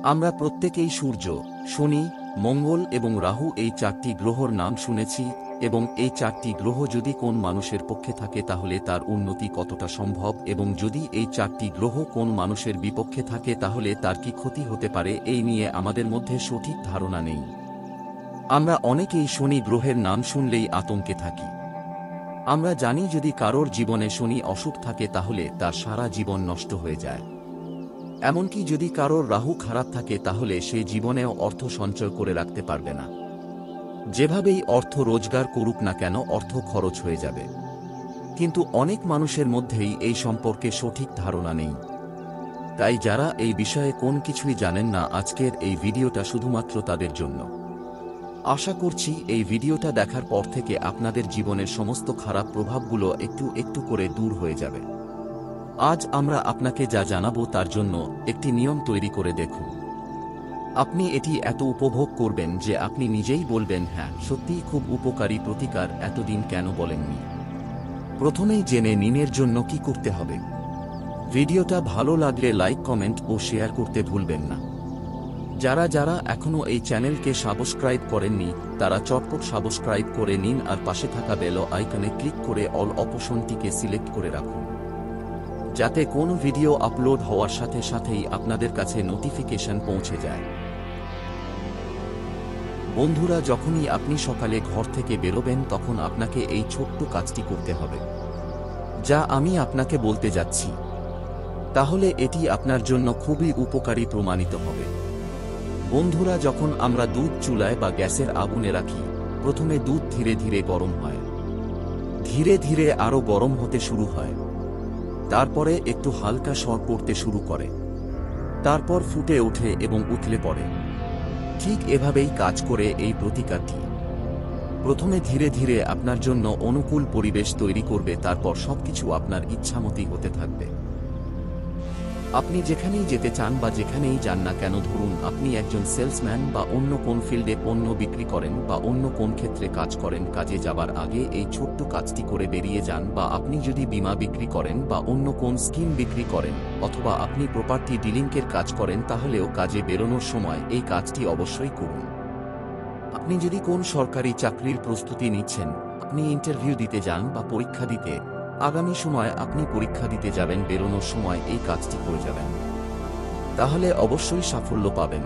আমরা প্রত্যেকেই সূর্য, শনি, মঙ্গল এবং রাহু এই চারটি গ্রহর নাম শুনেছি এবং এই চারটি গ্রহ যদি কোন মানুষের পক্ষে থাকে তাহলে তার উন্নতি কতটা সম্ভব এবং যদি এই চারটি গ্রহ কোন মানুষের বিপক্ষে থাকে তাহলে তার কি ক্ষতি হতে পারে এই নিয়ে আমাদের মধ্যে সঠিক ধারণা নেই। আমরা অনেকেই শনি গ্রহের নাম শুনলেই আতঙ্কে থাকি। আমরা জানি যদি কারোর জীবনে শনি অশুভ থাকে তাহলে তার সারা জীবন নষ্ট হয়ে যায়। এমনকি যদি কারোর রাহু খারাপ থাকে তাহলে সে জীবনেও অর্থ সঞ্চয় করে রাখতে পারবে না। যেভাবেই অর্থ রোজগার করুক না কেন অর্থ খরচ হয়ে যাবে। কিন্তু অনেক মানুষের মধ্যেই এই সম্পর্কে সঠিক ধারণা নেই। তাই যারা এই বিষয়ে কোন কিছুই জানেন না আজকের এই ভিডিওটা শুধুমাত্র তাদের জন্য। আশা করছি এই ভিডিওটা দেখার পর থেকে আপনাদের জীবনের সমস্ত খারাপ প্রভাবগুলো একটু একটু করে দূর হয়ে যাবে। আজ আমরা আপনাকে যা জানাবো তার জন্য একটি নিয়ম তৈরি করে দেখুন। আপনি এটি এত উপভোগ করবেন যে আপনি নিজেই বলবেন, হ্যাঁ সত্যিই খুব উপকারী প্রতিকার, এতদিন কেন বলেননি। প্রথমেই জেনে নিন এর জন্য কি করতে হবে। ভিডিওটা ভালো লাগলে লাইক, কমেন্ট ও শেয়ার করতে ভুলবেন না। যারা যারা এখনও এই চ্যানেলকে সাবস্ক্রাইব করেননি তারা চটপট সাবস্ক্রাইব করে নিন আর পাশে থাকা বেল আইকনে ক্লিক করে অল অপশনটিকে সিলেক্ট করে রাখুন, যাতে কোনো ভিডিও আপলোড হওয়ার সাথে সাথেই আপনাদের কাছে নোটিফিকেশন পৌঁছে যায়। বন্ধুরা, যখনই আপনি সকালে ঘর থেকে বেরোবেন তখন আপনাকে এই ছোট্ট কাজটি করতে হবে, যা আমি আপনাকে বলতে যাচ্ছি। তাহলে এটি আপনার জন্য খুবই উপকারী প্রমাণিত হবে। বন্ধুরা, যখন আমরা দুধ চুলায় বা গ্যাসের আগুনে রাখি, প্রথমে দুধ ধীরে ধীরে গরম হয়, ধীরে ধীরে আরও গরম হতে শুরু হয়, তারপরে একটু হালকা স্বর পড়তে শুরু করে, তারপর ফুটে ওঠে এবং উথলে পড়ে। ঠিক এভাবেই কাজ করে এই প্রতিকারটি। প্রথমে ধীরে ধীরে আপনার জন্য অনুকূল পরিবেশ তৈরি করবে, তারপর সবকিছু আপনার ইচ্ছামতী হতে থাকবে। আপনি যেখানেই যেতে চান বা যেখানেই যান না কেন, ধরুন আপনি একজন সেলসম্যান বা অন্য কোন ফিল্ডে পণ্য বিক্রি করেন বা অন্য কোন ক্ষেত্রে কাজ করেন, কাজে যাবার আগে এই ছোট্ট কাজটি করে বেরিয়ে যান। বা আপনি যদি বীমা বিক্রি করেন বা অন্য কোন স্কিম বিক্রি করেন অথবা আপনি প্রপার্টি ডিলিংকের কাজ করেন, তাহলেও কাজে বেরোনোর সময় এই কাজটি অবশ্যই করুন। আপনি যদি কোন সরকারি চাকরির প্রস্তুতি নিচ্ছেন, আপনি ইন্টারভিউ দিতে যান বা পরীক্ষা দিতে, আগামী সময় আপনি পরীক্ষা দিতে যাবেন, বেরোনোর সময় এই কাজটি করে যাবেন, তাহলে অবশ্যই সাফল্য পাবেন।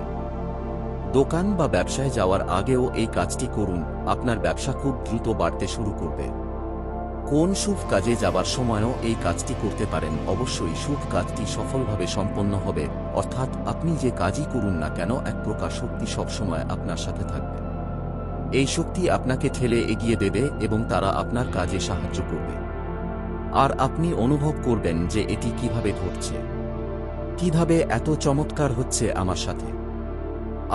দোকান বা ব্যবসায় যাওয়ার আগেও এই কাজটি করুন, আপনার ব্যবসা খুব দ্রুত বাড়তে শুরু করবে। কোন শুভ কাজে যাবার সময়ও এই কাজটি করতে পারেন, অবশ্যই শুভ কাজটি সফলভাবে সম্পন্ন হবে। অর্থাৎ আপনি যে কাজই করুন না কেন এক প্রকার শক্তি সবসময় আপনার সাথে থাকবে। এই শক্তি আপনাকে ঠেলে এগিয়ে দেবে এবং তারা আপনার কাজে সাহায্য করবে। আর আপনি অনুভব করবেন যে এটি কিভাবে ঘটছে, কিভাবে এত চমৎকার হচ্ছে আমার সাথে।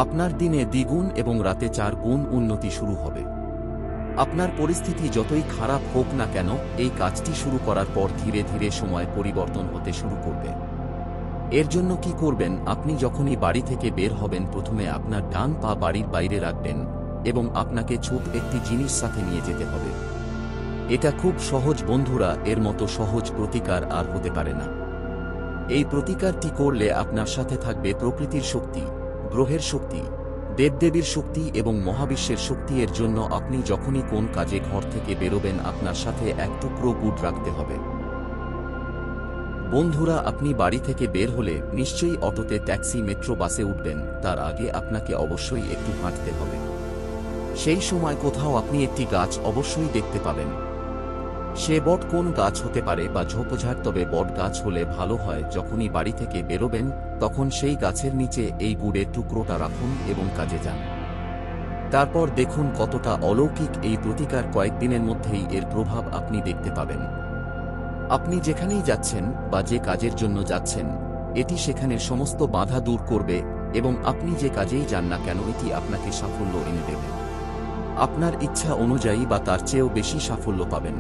আপনার দিনে দ্বিগুণ এবং রাতে 4 গুণ উন্নতি শুরু হবে। আপনার পরিস্থিতি যতই খারাপ হোক না কেন, এই কাজটি শুরু করার পর ধীরে ধীরে সময় পরিবর্তন হতে শুরু করবে। এর জন্য কি করবেন, আপনি যখনই বাড়ি থেকে বের হবেন প্রথমে আপনার ডান পা বাড়ির বাইরে রাখবেন এবং আপনাকে ছোট একটি জিনিস সাথে নিয়ে যেতে হবে। এটা খুব সহজ বন্ধুরা, এর মতো সহজ প্রতিকার আর হতে পারে না। এই প্রতিকারটি করলে আপনার সাথে থাকবে প্রকৃতির শক্তি, গ্রহের শক্তি, দেবদেবীর শক্তি এবং মহাবিশ্বের শক্তি। এর জন্য আপনি যখনই কোন কাজে ঘর থেকে বেরোবেন আপনার সাথে এক টুকরো গুড় রাখতে হবে। বন্ধুরা, আপনি বাড়ি থেকে বের হলে নিশ্চয়ই অটোতে, ট্যাক্সি, মেট্রো, বাসে উঠবেন, তার আগে আপনাকে অবশ্যই একটু হাঁটতে হবে। সেই সময় কোথাও আপনি একটি গাছ অবশ্যই দেখতে পাবেন। সে বট কোন গাছ হতে পারে বা ঝোপঝাড়, তবে বট গাছ হলে ভালো হয়। যখনই বাড়ি থেকে বেরোবেন তখন সেই গাছের নিচে এই গুড়ের টুকরোটা রাখুন এবং কাজে যান। তারপর দেখুন কতটা অলৌকিক এই প্রতিকার, কয়েকদিনের মধ্যেই এর প্রভাব আপনি দেখতে পাবেন। আপনি যেখানেই যাচ্ছেন বা যে কাজের জন্য যাচ্ছেন, এটি সেখানের সমস্ত বাধা দূর করবে এবং আপনি যে কাজেই যান না কেন এটি আপনাকে সাফল্য এনে দেবে। আপনার ইচ্ছা অনুযায়ী বা তার চেয়েও বেশি সাফল্য পাবেন।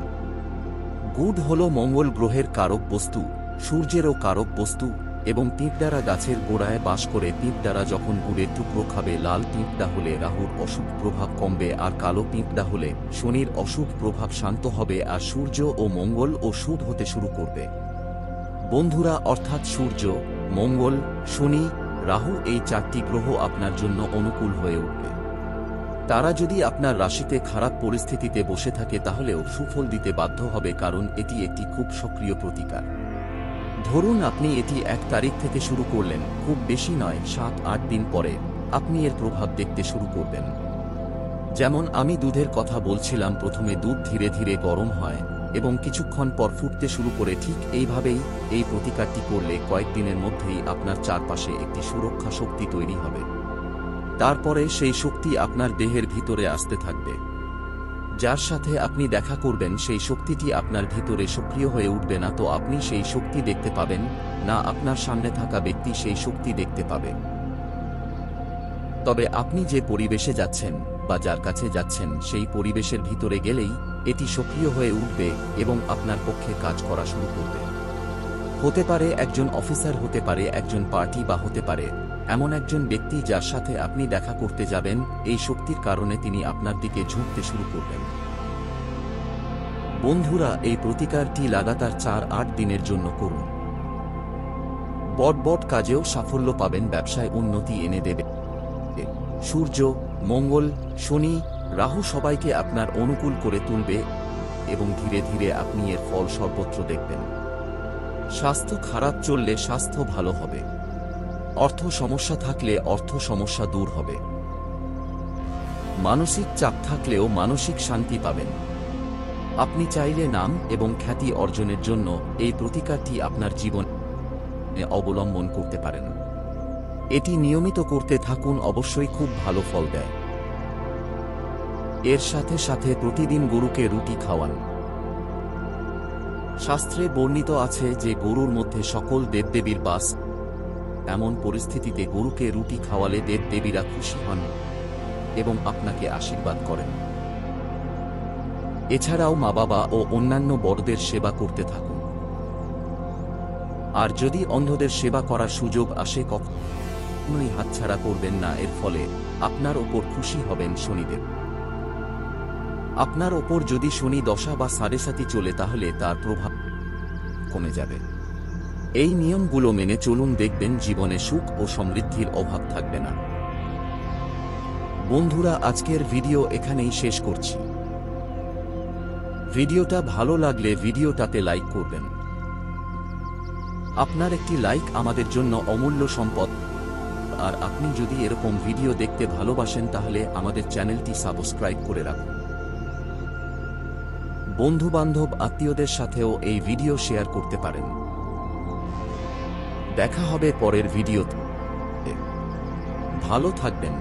গুড় হল মঙ্গল গ্রহের কারক বস্তু, সূর্যেরও কারক বস্তু এবং পিঁপড়ারা গাছের গোড়ায় বাস করে। পিঁপড়ারা যখন গুড়ের টুকরো খাবে, লাল পিঁপড়া হলে রাহুর অশুভ প্রভাব কমবে আর কালো পিঁপড়া হলে শনির অশুভ প্রভাব শান্ত হবে আর সূর্য ও মঙ্গল ও শুভ হতে শুরু করবে। বন্ধুরা, অর্থাৎ সূর্য, মঙ্গল, শনি রাহু এই 4টি গ্রহ আপনার জন্য অনুকূল হয়ে উঠবে। তারা যদি আপনার রাশিতে খারাপ পরিস্থিতিতে বসে থাকে তাহলেও সুফল দিতে বাধ্য হবে, কারণ এটি একটি খুব সক্রিয় প্রতিকার। ধরুন আপনি এটি 1 তারিখ থেকে শুরু করলেন, খুব বেশি নয়, 7-8 দিন পরে আপনি এর প্রভাব দেখতে শুরু করবেন। যেমন আমি দুধের কথা বলছিলাম, প্রথমে দুধ ধীরে ধীরে গরম হয় এবং কিছুক্ষণ পর ফুটতে শুরু করে, ঠিক এইভাবেই এই প্রতিকারটি করলে কয়েকদিনের মধ্যেই আপনার চারপাশে একটি সুরক্ষা শক্তি তৈরি হবে। তারপরে সেই শক্তি আপনার দেহের ভিতরে আসতে থাকবে। যার সাথে আপনি দেখা করবেন সেই শক্তিটি আপনার ভিতরে সক্রিয় হয়ে উঠবে না, তো আপনি সেই শক্তি দেখতে পাবেন না, আপনার সামনে থাকা ব্যক্তি সেই শক্তি দেখতে পাবে। তবে আপনি যে পরিবেশে যাচ্ছেন বা যার কাছে যাচ্ছেন সেই পরিবেশের ভিতরে গেলেই এটি সক্রিয় হয়ে উঠবে এবং আপনার পক্ষে কাজ করা শুরু করবে। হতে পারে একজন অফিসার, হতে পারে একজন পার্টি, বা হতে পারে এমন একজন ব্যক্তি যার সাথে আপনি দেখা করতে যাবেন। এই শক্তির কারণে তিনি আপনার দিকে ঝুঁকতে শুরু করবেন। বন্ধুরা, এই প্রতিকারটি লাগাতার 4-8 দিনের জন্য করুন। বড় কাজেও সাফল্য পাবেন, ব্যবসায় উন্নতি এনে দেবে। সূর্য, মঙ্গল, শনি, রাহু সবাইকে আপনার অনুকূল করে তুলবে এবং ধীরে ধীরে আপনি এর ফল সর্বত্র দেখবেন। স্বাস্থ্য খারাপ চললে স্বাস্থ্য ভালো হবে, অর্থ সমস্যা থাকলে অর্থ সমস্যা দূর হবে, মানসিক চাপ থাকলেও মানসিক শান্তি পাবেন। আপনি চাইলে নাম এবং খ্যাতি অর্জনের জন্য এই প্রতিকারটি আপনার জীবনে অবলম্বন করতে পারেন। এটি নিয়মিত করতে থাকুন, অবশ্যই খুব ভালো ফল দেয়। এর সাথে সাথে প্রতিদিন গরুকে রুটি খাওয়ান। শাস্ত্রে বর্ণিত আছে যে গরুর মধ্যে সকল দেবদেবীর বাস। এমন পরিস্থিতিতে গরুকে রুটি খাওয়ালে দেবদেবীরা খুশি হন এবং আপনাকে আশীর্বাদ করেন। এছাড়াও মা বাবা ও অন্যান্য বড়দের সেবা করতে থাকুন। আর যদি অন্ধদের সেবা করার সুযোগ আসে, কখনোই হাতছাড়া করবেন না। এর ফলে আপনার ওপর খুশি হবেন শনিদেব। আপনার ওপর যদি শনি দশা বা সাড়ে চলে তাহলে তার প্রভাব কমে যাবে। এই নিয়মগুলো মেনে চলুন, দেখবেন জীবনে সুখ ও সমৃদ্ধির অভাব থাকবে না। বন্ধুরা, আজকের ভিডিও এখানেই শেষ করছি। ভিডিওটা ভালো লাগলে ভিডিওটাতে লাইক করবেন। আপনার একটি লাইক আমাদের জন্য অমূল্য সম্পদ। আর আপনি যদি এরকম ভিডিও দেখতে ভালোবাসেন তাহলে আমাদের চ্যানেলটি সাবস্ক্রাইব করে রাখুন। বন্ধু-বান্ধব, আত্মীয়দের সাথেও এই ভিডিও শেয়ার করতে পারেন। দেখা হবে পরের ভিডিওতে। ভালো থাকবেন।